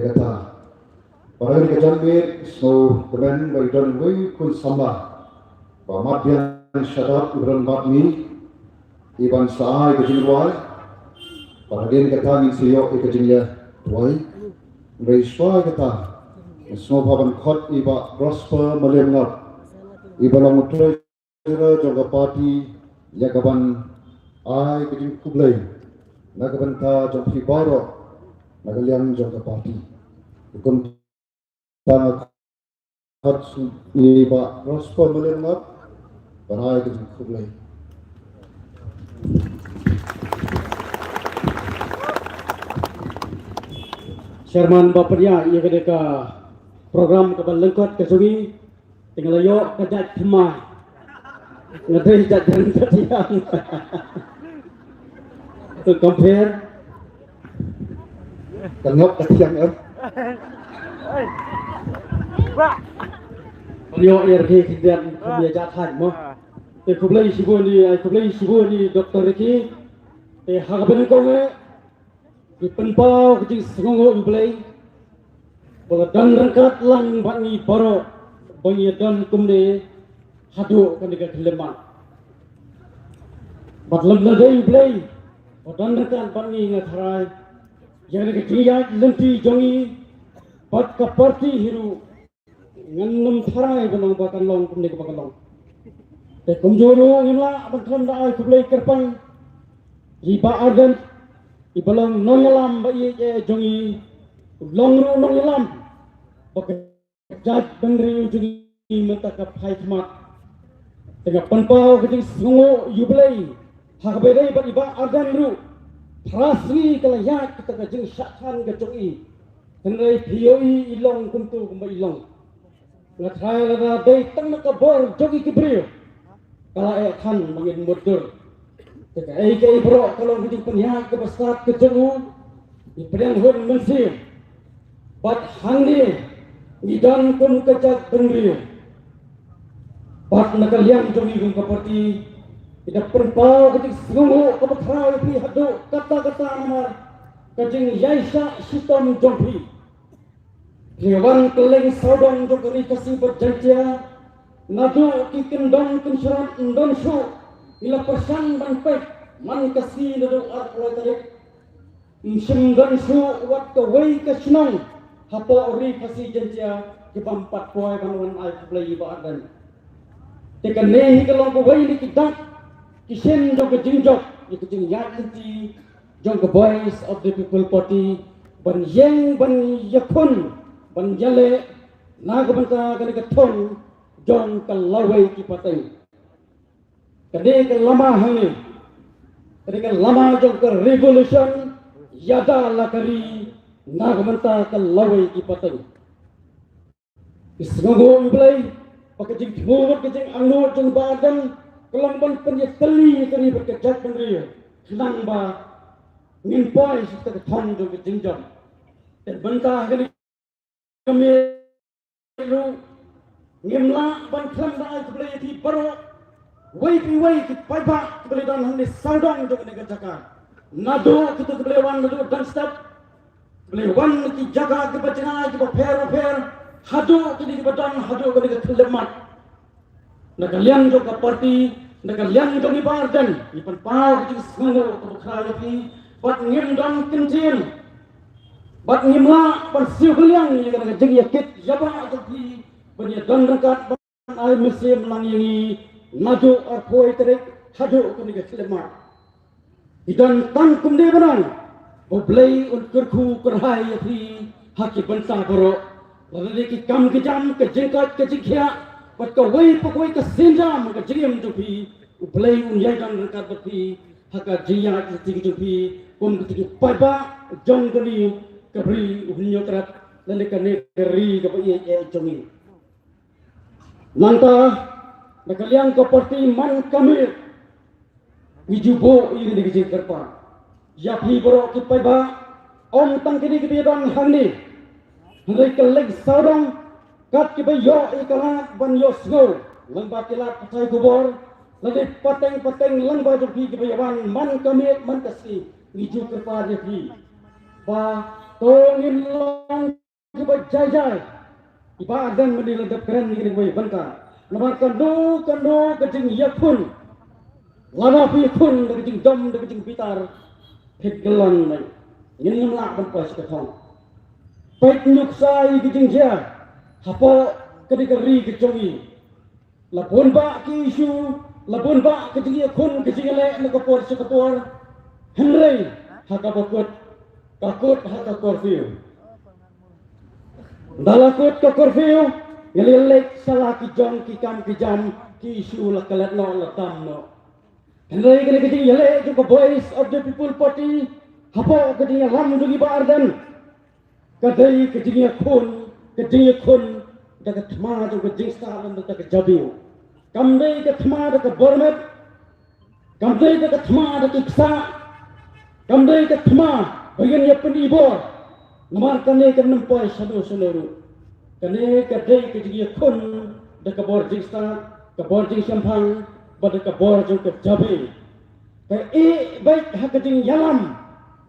kata pada kejanmir snow keren baidon wei kun sama pamadian syarat uran batni iban saai kejingwai pada kata min siyo ikejingya tuai reiswa kata snow paban khot iba prosper malengap iba long utre jangka parti yakaban ai kejing kublai nagaban ta jangki baro nagaliang jangka parti hukum tanah khot iba prosper malengap barai kejing kublai. Sherman Bapria ia kedeka program kebal lengkot kesungi tinggal yo kejat thema ngadai jajan ketiang to compare Tengok ketiang yo RK kidan kebia jathan mo te kublai sibu ni doktor ki te hagaben ko nge ipenpau kecing sengongo iblay bola dan rangkat lang bangi baro bangi dan kumne hadu kandika keleman batlam na day iblay dan rangkat bangi ngatharai yang keciyat lenti jongi bat ka parti hiru ngannam tharai banang bakan long kumne bakan long te kumjoro ngimla batlam da ai kublay kerpang riba ardan ibalang nongalam ba ye jongi longru nongalam pakai jat bendri jongi mata ka phaitma tengah panpau kecing sungo yublai hakbedai ba iba ardan ru thrasri kala yak kita ka jing syakhan ka jongi tenai thioi ilong kuntu kumba ilong ngathai la dei tang ka bor jongi kibrio kala e khan mangin mudur Jika ai bro kalau kita penyak ke besar ke jengu di pedang hun mensir bat hangni idan kun kejat bendri bat nakalian jongi gung kapati tidak perpau ketik sungu kebetrau pi hadu kata-kata nama kajing yaisa sitom jompi hewan keleng saudong jogari kasih berjanjia nadu kikendong kinsurat endon su ila persan ban pek man kasi nado ar tarik simdan su wat ka wei ka sinong hapo ori kasi janjia ke bampat poi banwan ai play ba adan tekan nehi kalong ko wei ni kidak kisen do ke jingjok itu jing yakti jong the voice of the people party ban yeng ban yakun ban jale nagabanta ka thong jong ka lawai ki pateng Ketika lama hari, ketika lama jom ke revolution, yada lakari nagamanta ke lawai ki pateng. Isngogo iblay, pakai jing timur ke jing anu jing badan, kelamban penyeteli kari berkejat pendiri, hilang ba ngimpai kita ke thong jom ke jing jom. Dan bentah kali kami lu ngimla ban kelam ba iblay di baru. Wei kita paiba kembali dan hendak saudang untuk negara jaga. Nado kita kembali wan nado dan step. Kembali wan kita jaga kita cina kita fair. Hadu kita badan hadu kita kelemat. Nagalian juga parti, nagalian juga ibadan. Ipan pau kita semua berkara lagi. Bat ngim dan kencing. Bat ngimla ban siu kaliang yang kita jadi yakit. Yaba jadi banyak dan dekat ban air mesin langi. Nadu arpoi terik hadu kuning kelemat. Idan tangkum de benang. Oblay unkurku kerhai yati haki bangsa boro. Lalu ki kam ke jam ke jengkat ke jengkia. Pat ka wei pokoi ke senjam ke jengim jupi. Oblay unyai dan dekat beti haka jia ke jupi. Kum ke paiba jong kani kabri unyotrat lalu kane keri ke ye jongi. Nanta nakaliang ko parti man kami wijubo ini di kerpa ya pi boro ki paiba om tang kini ki dan hangni hendak keleg saudang kat ki bayo ikala ban yo sgo lamba kilat patai gubor lalu pateng lamba jo ki bayawan man kami man kasi wiju kerpa dia pi ba tongin long coba jajai iba adan menilai keren ini boy banta nomor kando kecing yakun lana pikun kecing dom kecing pitar peglan mai ini melak berpas ketong pek nuksai kecing dia hapo kedikeri kecongi lapun ba kisu lapun ba kecing yakun kecing lek nakapor sekapor henry hakapokut takut haka curfew dalakut ke curfew ngelilek salah ki jong ki kam ki jam ki isu la kalat no la tam no henry kene kecing yele ke voice of the people party hapo kecing ram dugi ba ardan kadai kecing yakun daga thma jo kecing sta lan daga jabiu kamdai ke thma daga bormet kamdai daga thma daga iksa kamdai ke thma bagian yang penibor nomor kane kan nampai sadu seluruh kane kadai kejigi kun de kabor jingsta kabor jing sampang bad kabor jing ke jabe kai baik hak jing yalam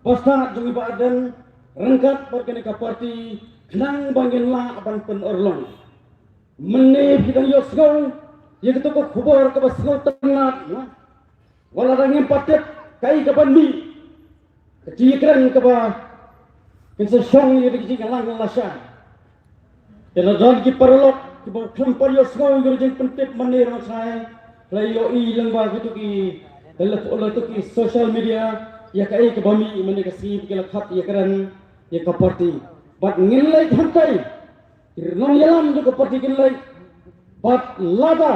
pasta jing badan rengkat berkene ka parti nang bangin la aban pen orlong menib kita yosgau ye ketu ko khubor ka basgau tanat wala rangem patet kai ka bandi kecikran keba kensesong yang dikicik lang lasah teladon ki parlok ki bau kempar yo sngau gerjeng pentip manir masai layo i lengba gitu ki telef olah tu ki social media ya kai ke bami mane ka sip ki lakhat ya karan ya ka parti bat ngilai hantai irnong yalam jo ka parti ngilai bat lada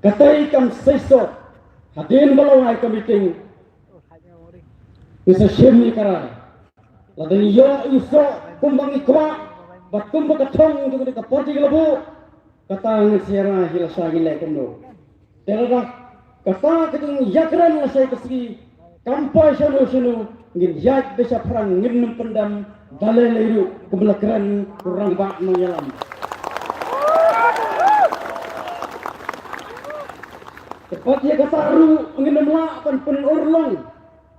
katai kam seiso hadin balau ai ka meeting bisa syemni karai ladani yo iso kumbang ikwa bat kumbang katong dengan kapoti gelabu kata ngsiara hilasa gilai kendo terada kata kejeng yakran lasai kesgi kampai sanu ngin yat bisa perang ngin pendam dalai leiru kebelakran kurang bak menyalam tepat ya kata ru ngin melak pen urlong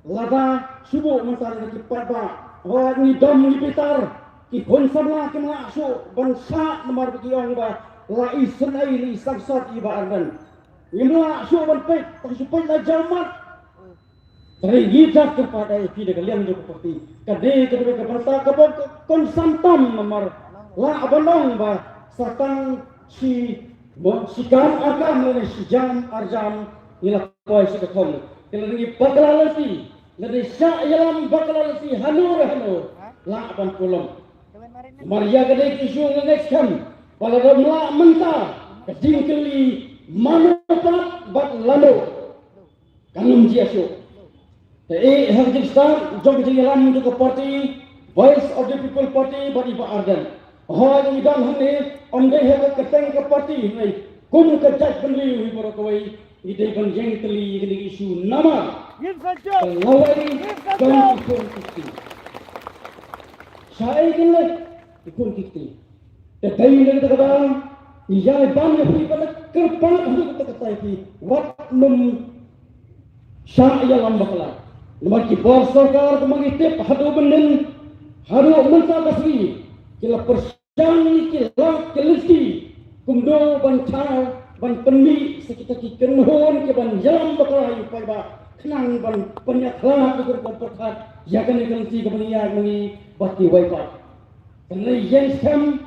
lada subuh mentari ki parba wa ni dom ni pitar ki konsabla ki masu bangsa nomor ki ong ba la isnai li saksat iba ardan imla su ban pe supaya la jamat dari hijab kepada iki de kalian jo seperti kade kedua ke parta ke konsantam nomor la abanong ba satang si sikam akam le si jam arjam ila koi si ketong kelagi bakalalasi dari syak yalam bakalalasi hanur la ban kolom Maria kadai isu next kam pala ramla menta kadingkeli manopat bat lalu kanum jiasu te harjik star jog yalam ke parti voice of the people party badi ba ardan ho ni dan hane onde he ke teng ke parti nei kum ke jaj benli wi borokoi ide ban jeng teli gini isu nama lawai dan ikon kiti saya gini ikon kiti tetapi lagi kata ia ban yang pada kerpan itu kata tapi wat num saya lambaklah nomor kibor sarkar kemangitip hadu benden hadu mental kasih kila persyang kila kelisi kumdo bancang ban penmi sekitar ki kenhon ke ban jalan bakal pai ba kenang ban penyaklah ke komportat ya kan kelisi ke bania mengi bati waipa kenai yang sam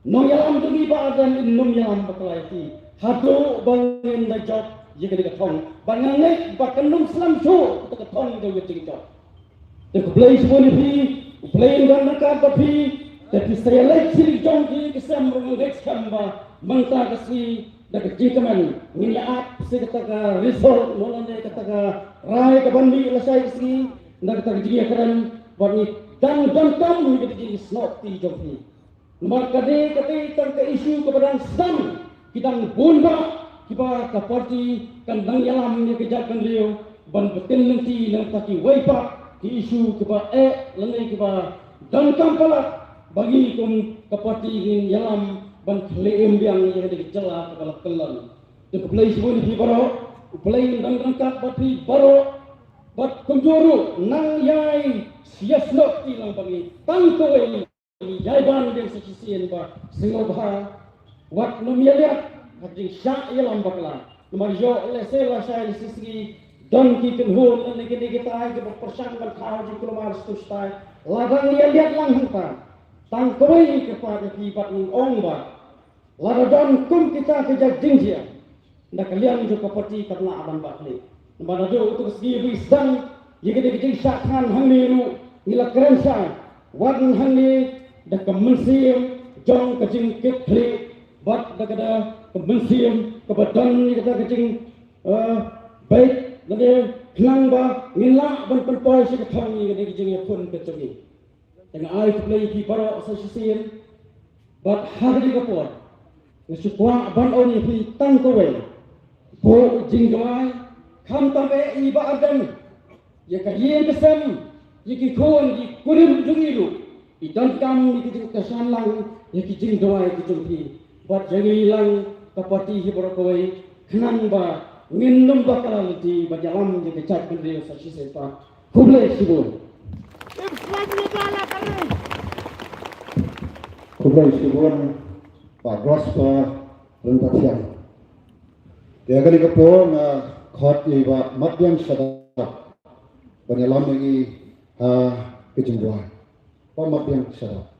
no yalam tu ba dan num yalam bakal ti hadu bangin da job ya kan ke thong bangangai bakanum slam so ke thong de weting job the place pun play dan ka tapi tapi saya lek sili jong ki kesam rong rex kamba mangta kasi dak jikaman ni app se kata result molande kata rai ka bandi lasai si dak kata dia keren bani dan tam ni jadi snot ti jong ni maka de tang ke isu kepada sam kita bunda kita ka parti kan dang yalam ni kejap kan leo ban betul nanti nang taki waipa ki isu kepada lenai kepada dan kampala bagi kum ka parti ni yalam ban klaim biang yang dikejelah kepala kelan. The place pun di baro, play dan rangkap bati baro, bat kunjuru nang yai siasno tilang bangi tang kawai yai ban deng sisien ba singobha wat numialia hajing syak ilam bakla nomor yo le sela sai sisgi don ki kenhun ne ke kita ai ke persang ban khau ji kulomar stustai ladang lihat lang hanta tang kawai ke pada ki bat ning ong ba ladang kum kita ke jajing dia ndak kalian jo kapati karna aban bakli mana do untuk segi wisdom jika dia kecil syakhan hangni ru nila keren syai wan hangni dak kemensiam jong kecing kekli bat dak ada kemensiam kebadan ni kata kecing baik nanti kelang ba nila ban perpoi si kethang ni kata kecing pun kecing dengan ai play ki para asosiasian bat hari kapor ngesukwa ban oni fi tang kowe bo jinggai kam tambe iba adam ya kahian kesem ya ki kon di kurim jungilu idan kam ni ki kesan lang ya ki jing doai ki jungki bat jangi lang kapati hi borokoi khnang ba nginnum ba kalalti ba jalam je kecak kendri sa sisepa kuble sibu kuble sibun pa grospa rentasian dia kali kapon khot iba madyam sadap banyalam lagi kejengguan pa madyam sadap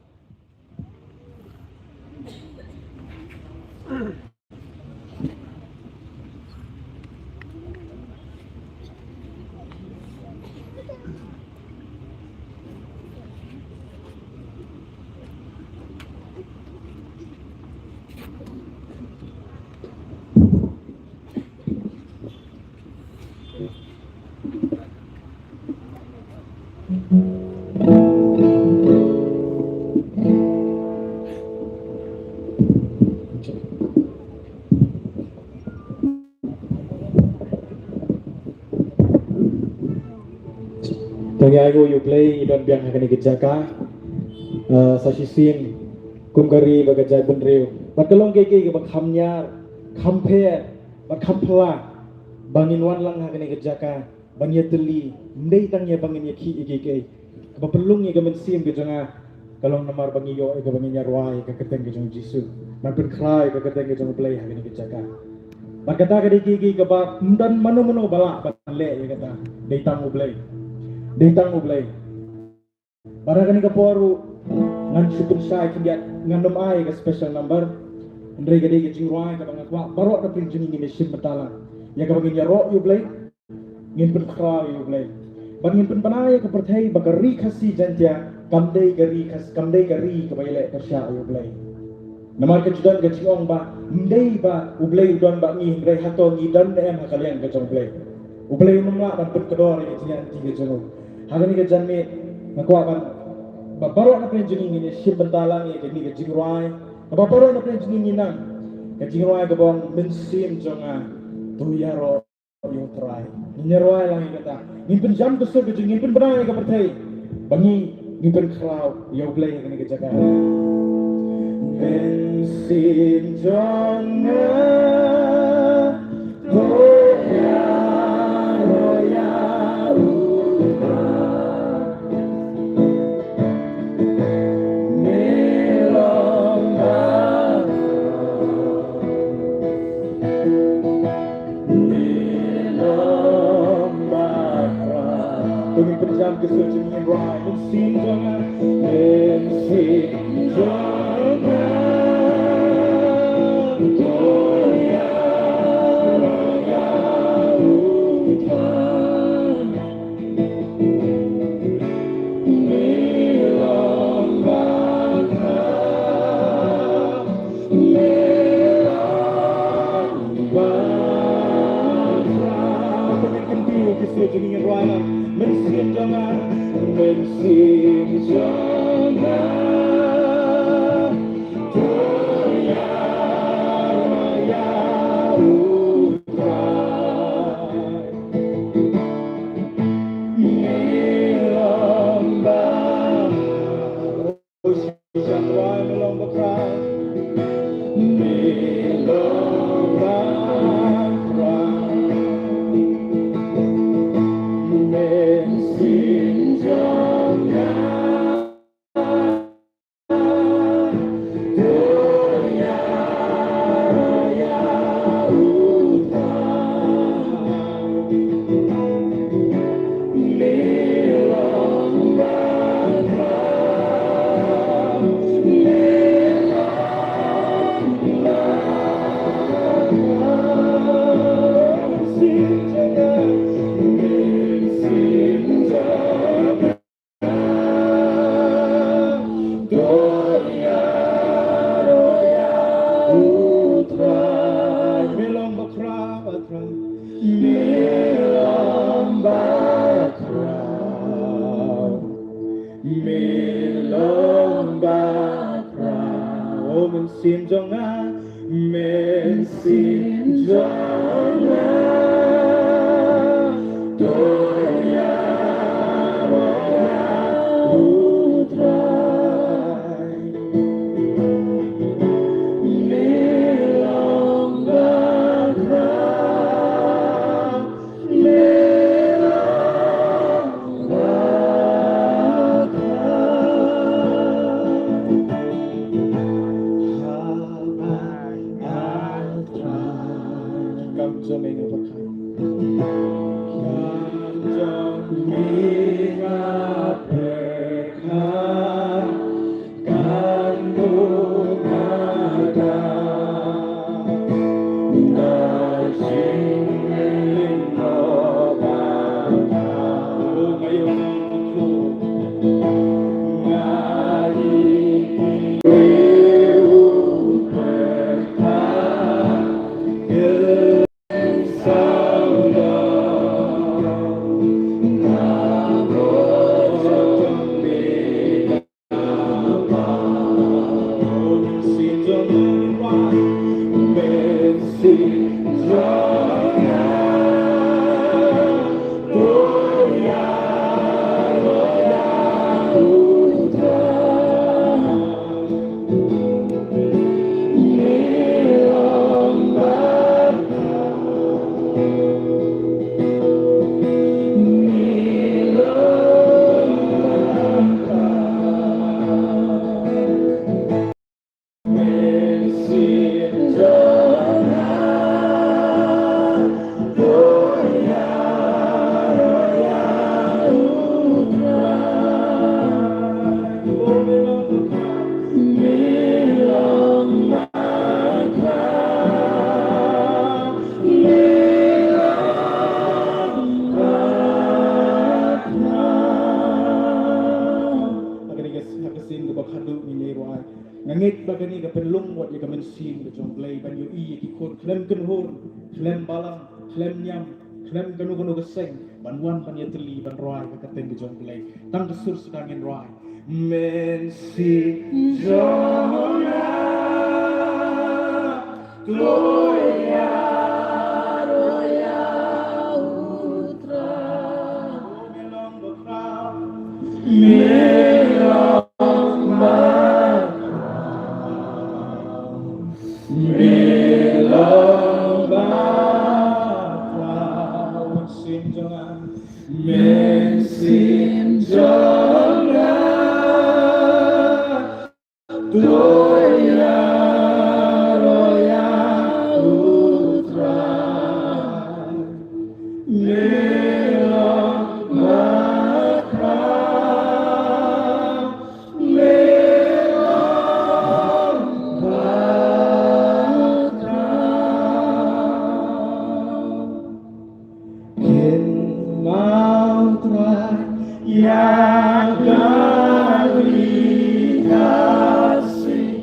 Tangiago you play idon biang hakani kejaka sa sisin kumgari bagajai benreu bakalong keke ke bakhamnya khampe bakhampla bangin wan lang hakani kejaka bangya teli mdei tangnya bangin yakhi ikeke bapelung ye gamen sim gejanga kalong namar bangi yo ke banginya ruai ke keteng gejong jisu man pen krai ke keteng gejong play hakani kejaka bakata ke keke ke ba mdan mano bala banle ye kata dei tamu play Ditang ublay. Para kani kaporu ngan syukur syai kindiat ngandom ai ka special number. Andre gade ke jingruai ka bangakwa barok na pinjing ni sim betala. Ya ka bangin yaro ublay. Ngin pen kra ublay. Bangin pen panay ka perthai bagari khasi jantia kamdei gari ka baile persya ublay. Namar ke judan ke jingong ba mdei ba ublay udon ba ngi ndai hato ngi dan em hakalian ke jong ublay. Ublay umla ban put kedor ni tian tiga jong. Hagani ke janme nakwa kan babaro na penjing ni sim bentalang ye kini ke jingruai babaro na penjing ni nang ke jingruai ke bong mensim jonga tuyaro yo trai nyerwai lang kata ngimpen jam ke sur ke ngimpen benai ke pertai bangi ngimpen krau yo play kini ke jaga mensim jonga Penjam kesucian yang right mesin jangan Toya raya hutan Milam baka Milam baka Pengen dulu kesucian yang right Mensim jangan Toya raya hutan Milam baka Usian raya melong bakal Milam baka Doya Doya Utrai Melong Bakra Batra Melong Bakra Melong Bakra Oh men sim jonga men sim jonga Doya Doya Utrai Melong Bakra Melong Bakra Kam cho mình một khăn Kam cho mình ngập bekhan Kan bunga Na singling no bangka Ngayon ko Ngayon Ngangit bagani ka penlung wat ya ka mensin ka jomplay ban yo i ki khor klem kan hor klem balang klem nyam klem kanu kanu geseng ban wan pan ya teli ban roi ka kateng ka jomplay tang ka sur sedangin roi mensin jomna gloria roya utra melong bakra melong Melong bakra Mensim jongan Mensim jongan Doya Roya Utra Melong bakra Ya kasih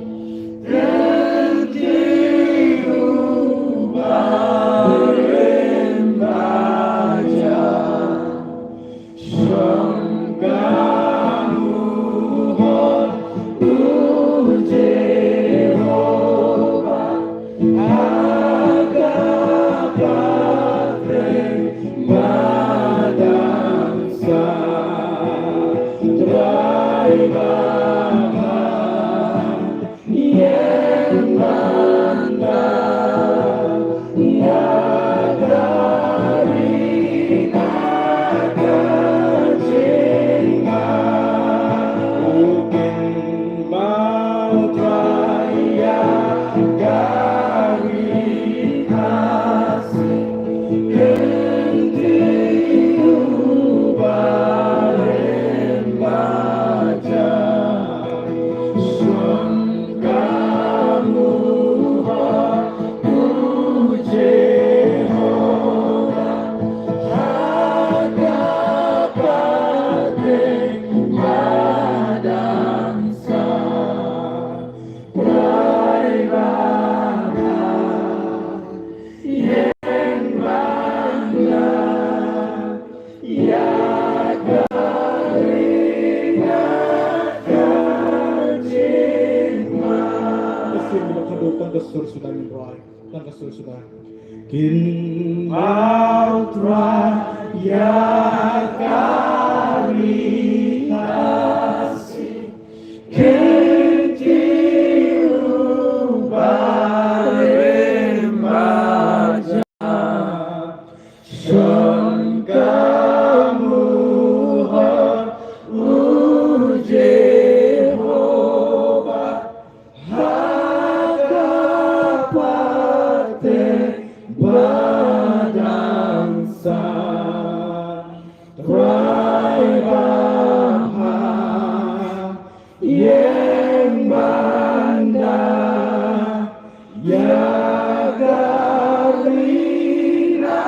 tan kesur sudah minroy tan kesur sudah kin mau raya kari kasih kecilu bareng baja Son kamu Jehovah Hakapate badangsa Try baha Yang banda Yagarina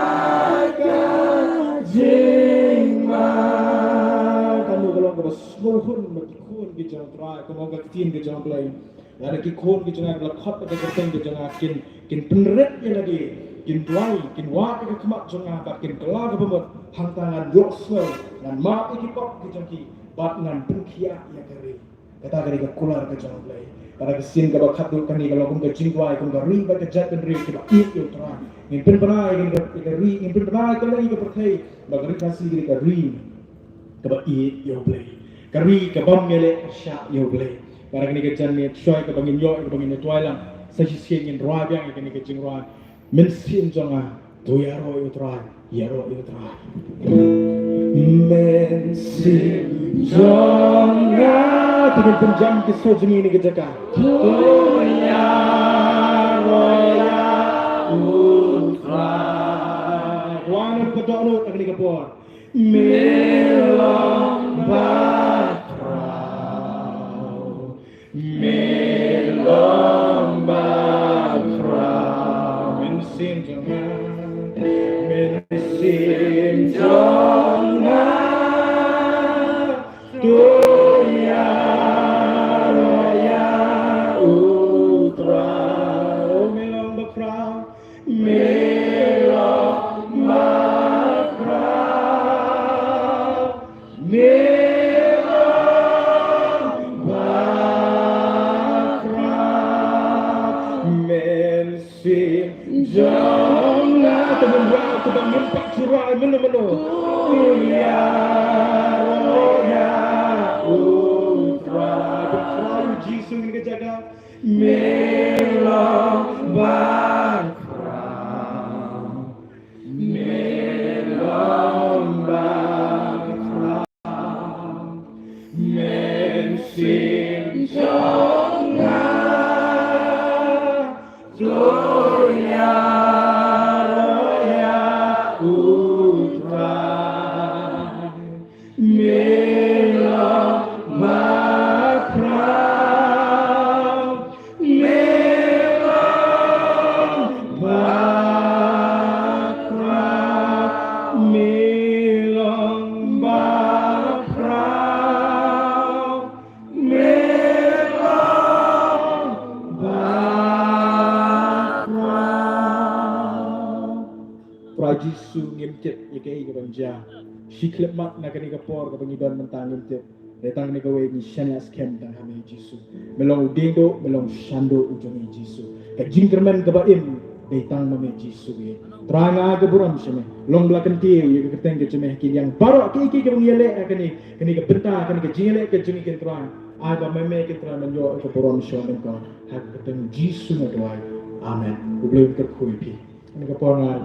kajingma Kamu kalau berseluhun berkikun ke jangan try Kamu berkitin ke jangan play Ada kikun ke jangan lekot ke kerteng ke jangan kin peneret ya lagi kin tuai kin wak ke kemak jangan kin kelar ke pemut hantangan yoksel dan mak ikipok ke jangan bat ngan pengkia ya kari kata kari ke kular ke jangan play pada kesin ke bakat dulu kani kalau kum ke jingwai kum ke riba ke jat dan riba ke ik yo try ngimpen penai ke ri ngimpen penai ke lagi ke pertai bagari kasih ke ri ke ba ik yo play kari ke bam mele sya yo play para kini ke jan ni choy ke bangin yo ke bangin tuai lang sa sisien ngin roi biang ke ni ke jing roi men sin jonga to yaro yo try yaro yo try men sin jonga dengan penjam ke sojeng ini ke jaka to yaro ya utra wana ke dono ke ni ke por melong bakrau melong bakrau men sin jonga Dunia raya utra melong bakrau melong bakrau melong bakrau mensin jonga temen rau temen nyempak curai menu-menu dunia raya utra berfrayu jisu ini kejaga melong bakrau melong bakrau mensin jonga dunia raya utra melong bakrau melong bakrau melong bakrau melong bakrau prajisu ngimtit yekai ke banja shiklep mak nakani kapor ke pengidon mentang ngimtit datang ni gawe ni shania scam tang hame jisu melong dendo melong shando ujung jisu ka jingkerman ka baim datang mame jisu ye tranga ke buram sheme long blakan tie ye ke teng ke cheme kin yang barok ki ke ngele akani kani ke benta kani ke jingele ke jungi ke trang aga meme ke trang menyo ke buram shome ko hak ke teng jisu na doai amen ublew ke kuipi ni ka pornal